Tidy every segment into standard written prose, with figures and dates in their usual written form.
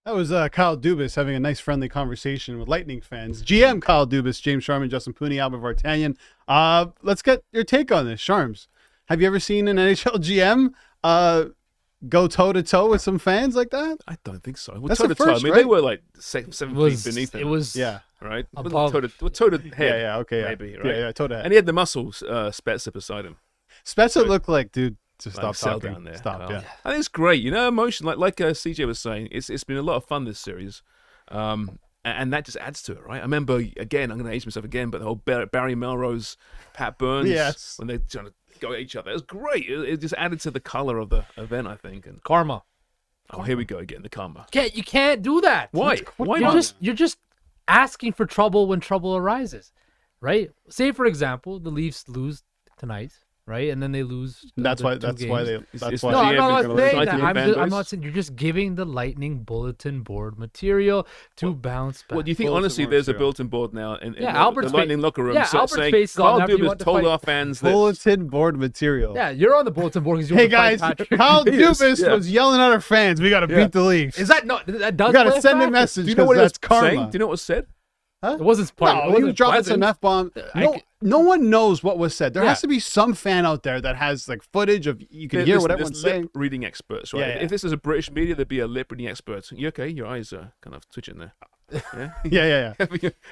That was Kyle Dubas having a nice friendly conversation with Lightning fans. GM Kyle Dubas, James Sharman, Justin Pooney, Albert Vartanian. Let's get your take on this. Sharms, have you ever seen an NHL GM go toe-to-toe with some fans like that? I don't think so. That's toe the to toe. first, I mean, right? they were like 7 feet beneath him. It was Yeah. right? above. Toe to head. Yeah, okay. Yeah. Maybe, right? Yeah, toe-to-head. And he had the muscles, Spezza beside him. Spezza looked like, dude, to Like, stop settle talking. down there, Stop, Carl. yeah. I think it's great. Emotion, like CJ was saying, it's been a lot of fun this series. And that just adds to it, right? I remember, again, I'm going to age myself again, but the whole Barry Melrose, Pat Burns, Yes. when they're trying to go at each other. It was great. It just added to the color of the event, I think. And karma. here we go again, the karma. You can't do that. Why? Why You're not? you're just asking for trouble when trouble arises, right? Say for example, the Leafs lose tonight, right, and then they lose. That's why. two That's games. why they. It's That's not why. No, I'm GM not is gonna saying lose that. to the fan I'm base. not saying you're just giving the Lightning bulletin board material to bounce back. Well, do you think Bulletin honestly board there's a material. bulletin board now in Yeah, the Albert's Lightning locker room yeah, Albert's saying face is on Carl after you Dubas want to told fight. our fans this. Bulletin board material. Yeah, you're on the bulletin board because you Hey want to fight guys, Patrick. Kyle He is, Dubas yeah. was yelling at our fans. We got to Yeah. beat the Leafs. Is that no? That does. We got to play send a factor? message Do you know what because it that's was karma. saying? Do you know what was said? It wasn't part. No, he dropped some F-bomb. I- No one knows what was said. There Yeah. has to be some fan out there that has like footage of you can hear what everyone's saying. Lip reading experts, right? Yeah, yeah. If this is a British media, there'd be a lip reading expert. You okay? Your eyes are kind of twitching there. Yeah. Yeah.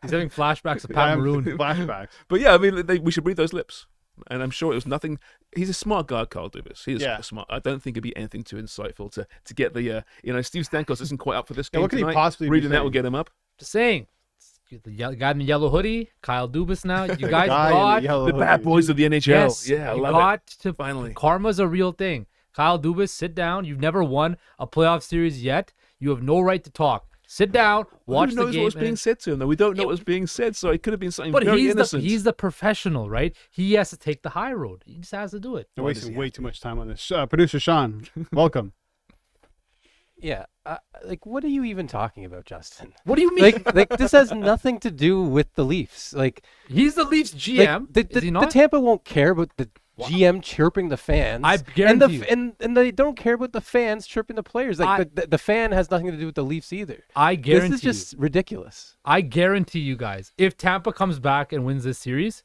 He's having flashbacks of Pat I'm- Maroon. Flashbacks. But yeah, I mean, we should read those lips. And I'm sure it was nothing. He's a smart guy, Carl Dubas. He is Yeah. smart. I don't think it'd be anything too insightful to get the, Steve Stamkos isn't quite up for this Yeah, game what could he tonight. possibly be Reading that saying? will get him up. Just saying. The guy in the yellow hoodie, Kyle Dubas. Now you guys Guy in the got yellow The bad hoodie. boys of the NHL. yes, Yeah, I you love got it. to Finally. Karma's a real thing. Kyle Dubas, sit down. You've never won a playoff series yet. You have no right to talk. Sit down, watch Who the knows game. what was being said to him, though? We don't know what was being said, so it could have been something But very he's innocent. he's the professional, right? He has to take the high road. He just has to do it. We're wasting way too much time on this. Producer Sean, welcome. Yeah, what are you even talking about, Justin? What do you mean? Like this has nothing to do with the Leafs. Like He's the Leafs GM. the, is he the not? Tampa won't care about the GM chirping the fans. I and guarantee you. and they don't care about the fans chirping the players. Like I- the fan has nothing to do with the Leafs either. I guarantee This is just ridiculous. I guarantee you guys, if Tampa comes back and wins this series,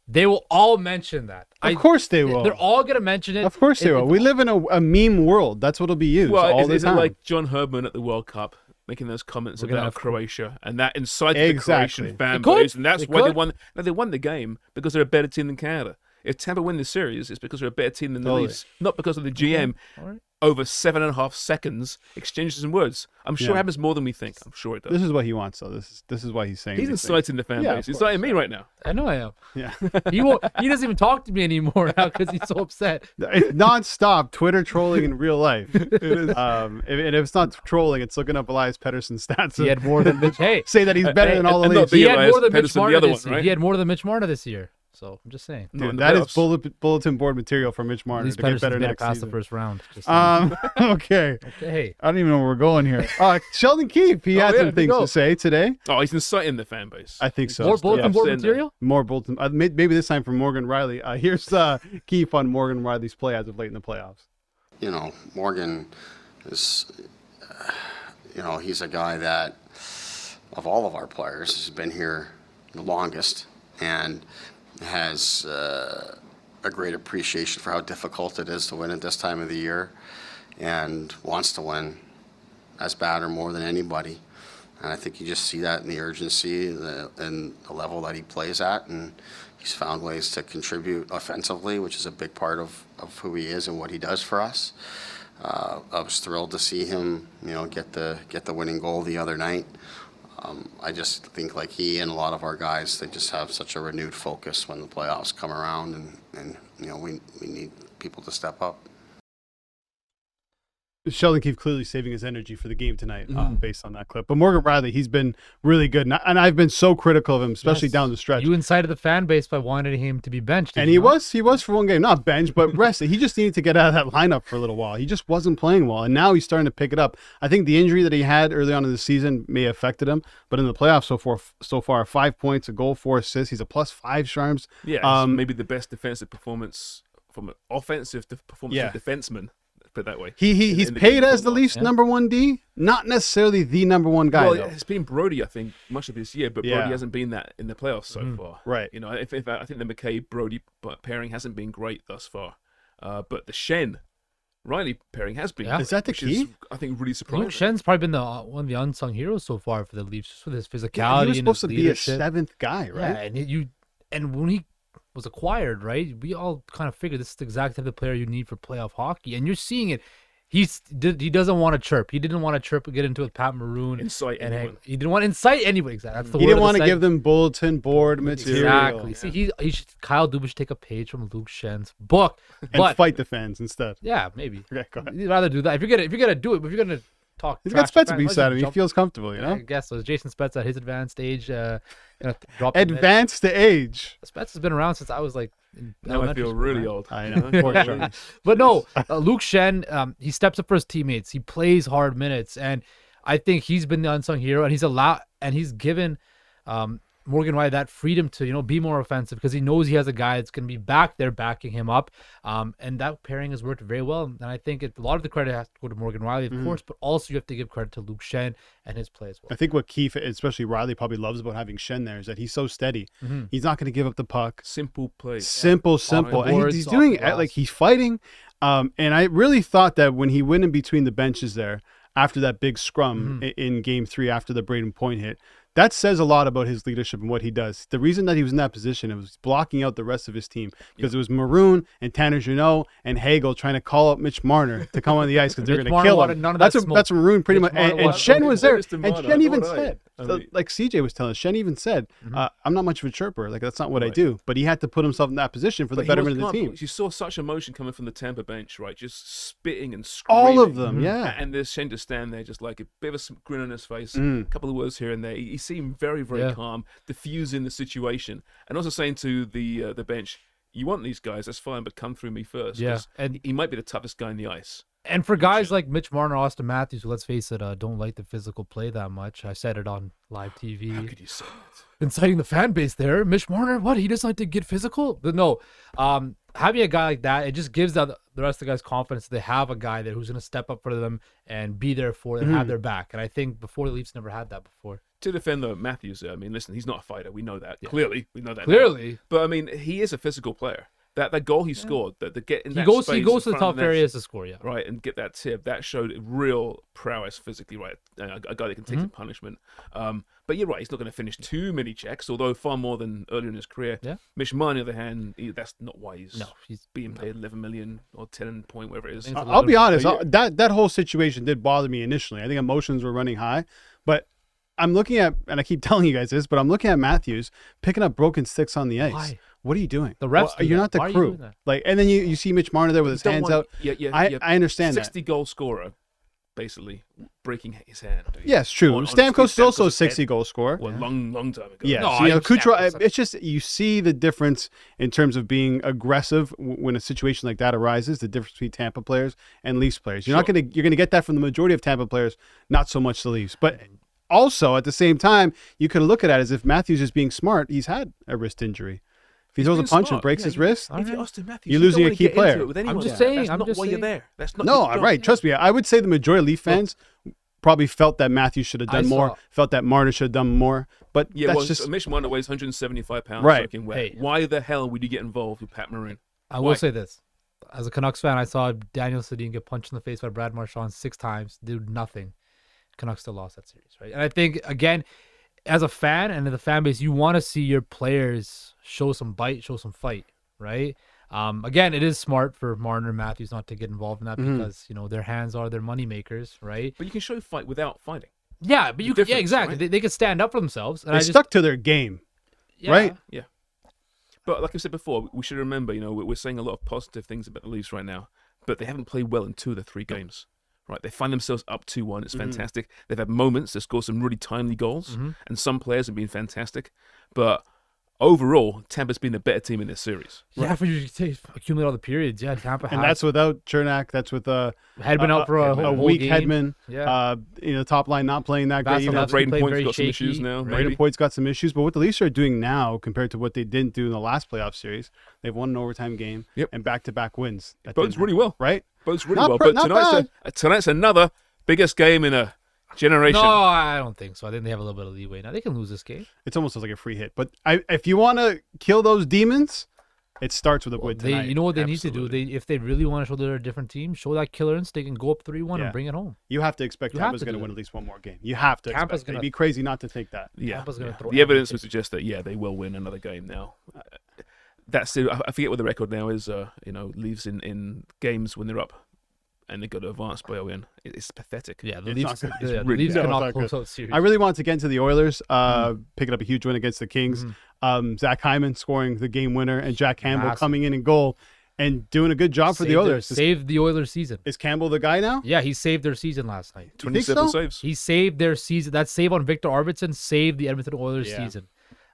they will all mention that. Of course they will. They're all gonna mention it. Of course they will. We live in a meme world. That's what'll be used Well, all the is it time. like John Herdman at the World Cup making those comments We're gonna about have- Croatia, and that incited Exactly. the Croatian fan It could. base, and that's It why they could. won. No, they won the game because they're a better team than Canada. If Tampa win the series, it's because they're a better team than the Totally. Leafs, not because of the GM. All right. Over 7.5 seconds, exchanges some words. I'm sure Yeah. it happens more than we think. I'm sure it does. This is what he wants, though. This is why he's saying He's these things. inciting the fan Yeah, base. of He's inciting me right now. I know I am. Yeah. He won't. He doesn't even talk to me anymore now because he's so upset. It's non-stop Twitter trolling in real life. And if it's not trolling, it's looking up Elias Pettersson's stats. He had more than Mitch. Hey, say that he's better than all the and not Leafs. be he had Elias more than Mitch Pettersson, the Marner other this one, year. right? He had more than Mitch Marner this year. So I'm just saying. No, in Dude, the that is playoffs. bulletin board material for Mitch At Marner least to get Pettersson's better made it next past the season. first round. Just saying. Okay. Hey, I don't even know where we're going here. Sheldon Keefe, he had yeah, some things go. to say today. Oh, he's inciting the fan base. I think so. more bulletin Yeah. board saying that. material. More bulletin. Maybe this time from Morgan Riley. Here's Keefe on Morgan Riley's play as of late in the playoffs. Morgan is, he's a guy that, of all of our players, has been here the longest and has a great appreciation for how difficult it is to win at this time of the year and wants to win as bad or more than anybody. And I think you just see that in the urgency and the level that he plays at. And he's found ways to contribute offensively, which is a big part of who he is and what he does for us. I was thrilled to see him, get the winning goal the other night. I just think like he and a lot of our guys, they just have such a renewed focus when the playoffs come around, and we need people to step up. Sheldon Keefe clearly saving his energy for the game tonight based on that clip. But Morgan Riley, he's been really good. And I've been so critical of him, especially Yes. down the stretch. You incited the fan base by wanting him to be benched. did And you he not? was for one game, not bench, but rested. He just needed to get out of that lineup for a little while. He just wasn't playing well, and now he's starting to pick it up. I think the injury that he had early on in the season may have affected him, but in the playoffs so far, 5 points, a goal, 4 assists. He's a +5 Sharms. Yeah, it's maybe the best defensive performance from an offensive performance Yeah. of defenseman Put it that way. He's in the paid game as the format. Leafs number one D, not necessarily the number one guy. Well, though. it's been Brody, I think, much of this year, but Yeah. Brody hasn't been that in the playoffs so far. Right. You know, if I think the McKay-Brody pairing hasn't been great thus far, but the Shen-Riley pairing has been. Yeah. Is that the which key? Is, I think really surprising. Luke Schen's probably been the one of the unsung heroes so far for the Leafs, just with his Yeah, physicality he was and supposed his to be a leadership. seventh guy, right? Yeah, and when he was acquired, right, we all kind of figured this is the exact type of player you need for playoff hockey, and you're seeing it. He doesn't want to chirp. He didn't want to chirp and get into it with Pat Maroon. Incite and anyone. he didn't want to incite anyone. Exactly. That's the He word didn't of the want to segment. give them bulletin board material Exactly. See, Kyle Dubas should take a page from Luke Schen's book, and but fight the fans instead. yeah, maybe. Okay, go ahead. You'd rather do that if you're gonna do it. But if you're gonna talk, He's trash got to Spezza fans, beside him. He jump- feels comfortable, you I know. guess so. Jason Spezza at his advanced age, dropped in there. Advanced to age. Spezza's been around since I was like in Now I elementary feel school, really man. old. I know. Poor Sean. But no, Luke Schenn, he steps up for his teammates. He plays hard minutes, and I think he's been the unsung hero. And he's given Morgan Riley that freedom to be more offensive because he knows he has a guy that's going to be back there backing him up. And that pairing has worked very well. And I think a lot of the credit has to go to Morgan Riley, of course, but also you have to give credit to Luke Schenn and his play as well. I think what Keefe, especially Riley, probably loves about having Shen there is that he's so steady. He's not going to give up the puck. Simple play. Simple. Off the And boards, he's off doing the it glass. like he's fighting. And I really thought that when he went in between the benches there after that big scrum in game 3 after the Braden Point hit, that says a lot about his leadership and what he does. The reason that he was in that position, it was blocking out the rest of his team because it was Maroon and Tanner Jeannot and Hagel trying to call up Mitch Marner to come on the ice because they're Mitch going to Marner kill wanted him. none of that That's smoke. that's Maroon pretty Mitch much. Marner And wanted- Shen was there. Mr. And Marner, Shen even what I- said, I mean- like CJ was telling us, Shen even said, I'm not much of a chirper. Like, that's not what I do. But he had to put himself in that position for the But he betterment of was the calm. team. You saw such emotion coming from the Tampa bench, right? Just spitting and screaming. All of them, yeah. And there's Shane to stand there, just like a bit of a grin on his face, Mm. a couple of words here and there. He seemed very, very Yeah. calm, diffusing the situation, and also saying to the bench, "You want these guys? That's fine, but come through me first." Yeah, 'cause and- he might be the toughest guy on the ice. And for guys like Mitch Marner, Austin Matthews, who, let's face it, don't like the physical play that much. I said it on live TV. How could you say that? Inciting the fan base there. Mitch Marner, what? He doesn't like to get physical? But no, having a guy like that, it just gives the rest of the guys confidence that they have a guy there who's going to step up for them and be there for them, have their back. And I think before the Leafs never had that before. To defend though Matthews, I mean, listen, he's not a fighter. We know that clearly. We know that now. Clearly. But I mean, he is a physical player. That goal he scored, that the get in He that goes space to the in front of tough net, areas to score, yeah. right, and get that tip. That showed real prowess physically, right? A guy that can take some punishment. But you're right, he's not going to finish too many checks, although far more than earlier in his career. Yeah. Mitch Marner, on the other hand, that's not why he's he's being paid 11 million or 10 point, whatever it is. think it's I'll be honest. Yeah. That whole situation did bother me initially. I think emotions were running high, but I'm looking at, and I keep telling you guys this, but I'm looking at Matthews picking up broken sticks on the ice. Why? What are you doing? The refs do You're that. not the Why are you crew. doing that? Like, and then you see Mitch Marner there with his Don't hands want- out. Yeah, I understand 60 goal scorer, basically breaking his hand. that. Yes, true. On Stamkos is also a Stamkos' 60 head. goal scorer. Well, long time ago. Yes, No, you know, I Kucherov. understand. It's just you see the difference in terms of being aggressive when a situation like that arises. The difference between Tampa players and Leafs players. You're gonna get that from the majority of Tampa players, not so much the Leafs. But also at the same time, you could look at it as if Matthews is being smart. He's had a wrist injury. If he throws a being punch and smart. breaks Yeah, his wrist, If you're Austin Matthews, You're you losing don't a wanna key get into player. it with anyone. just saying, That's I'm not just why you're saying. there. That's not no, your job. right. Trust me. I would say the majority of Leaf fans probably felt that Matthews should have done I more. saw- Felt that Marner should have done more. But Yeah, that's well, just Mitch Marner weighs 175 pounds. Right. soaking wet. Hey. Why the hell would you get involved with Pat Maroon? I Why? will say this. As a Canucks fan, I saw Daniel Sedin get punched in the face by Brad Marchand 6 times, did nothing. Canucks still lost that series, right? And I think, again, as a fan and in the fan base, you want to see your players show some bite, show some fight, right? Again, it is smart for Marner and Matthews not to get involved in that because, their hands are their money makers, right? But you can show fight without fighting. Yeah, but The yeah, difference, exactly. right? They could stand up for themselves. And they I just, stuck to their game. yeah. right? Yeah. But like I said before, we should remember, we're saying a lot of positive things about the Leafs right now, but they haven't played well in 2 of the 3 games. Right, they find themselves up 2-1. It's fantastic. They've had moments. They scored some really timely goals, and some players have been fantastic. But overall, Tampa's been a better team in this series. Yeah, if you accumulate all the periods, yeah, Tampa And has that's without Chernak. That's with had been out for a whole weak game. Hedman. Yeah. Top line not playing that great. Vasilevsky Braden played Point's very got some shaky, issues now. right? Braden Maybe. Point's got some issues, but what the Leafs are doing now compared to what they didn't do in the last playoff series, they've won an overtime game Yep. and back-to-back wins. That Bodes didn't really happen, well. right? bodes really Not well. pr- But not tonight's another biggest game in a generation. No, I don't think so. I think they have a little bit of leeway now. They can lose this game. It's almost like a free hit. But if you want to kill those demons, it starts with a win They, tonight. you know what they need to do? Absolutely. If they really want to show they're a different team, show that killer instinct and go up 3-1 Yeah. and bring it home. You have to expect You have Tampa's to going do to win it. at least one more game. You have to Tampa's expect it. gonna- It'd be crazy not to think that. Yeah, Tampa's gonna yeah. throw The evidence everything. would suggest that they will win another game now. That's it. I forget what the record now is. Leaves in games when they're up, and they got to advance by a win. It's pathetic. Yeah, the It's Leafs, not good. the really Leafs bad. cannot No, it's not close good. out series. I really want to get into the Oilers, picking up a huge win against the Kings. Zach Hyman scoring the game winner, and Jack Campbell Massive. coming in goal and doing a good job for the Oilers. Saved the Oilers season. Is Campbell the guy now? Yeah, he saved their season last night. You think 27 so? saves. He saved their season. That save on Victor Arvidsson saved the Edmonton Oilers Yeah. season.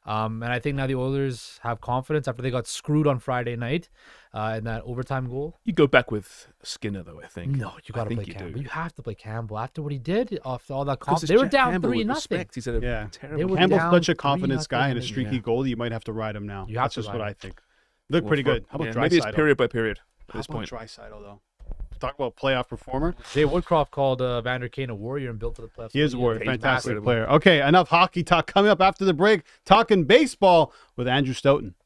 And I think now the Oilers have confidence after they got screwed on Friday night in that overtime goal. You go back with Skinner, though. I think. No, you got to I think play you Campbell. do. You have to play Campbell after what he did after all that 'Cause confidence. it's They were Jack down Campbell 3-0. with respect. He's had a Yeah. terrible. They were game. Campbell's down such a confidence 3-0 guy and a in the- streaky Yeah. goalie. You might have to ride him now. You have That's to just ride what him. I think. Look Well, pretty for- good. How about yeah, Draisaitl? maybe it's period by period at How this about point. Draisaitl, though? Talk about playoff performer. Jay Woodcroft called Vander Kane a warrior and built for the playoffs. He is a warrior. He's Fantastic massive. player. Okay, enough hockey talk. Coming up after the break, talking baseball with Andrew Stoughton.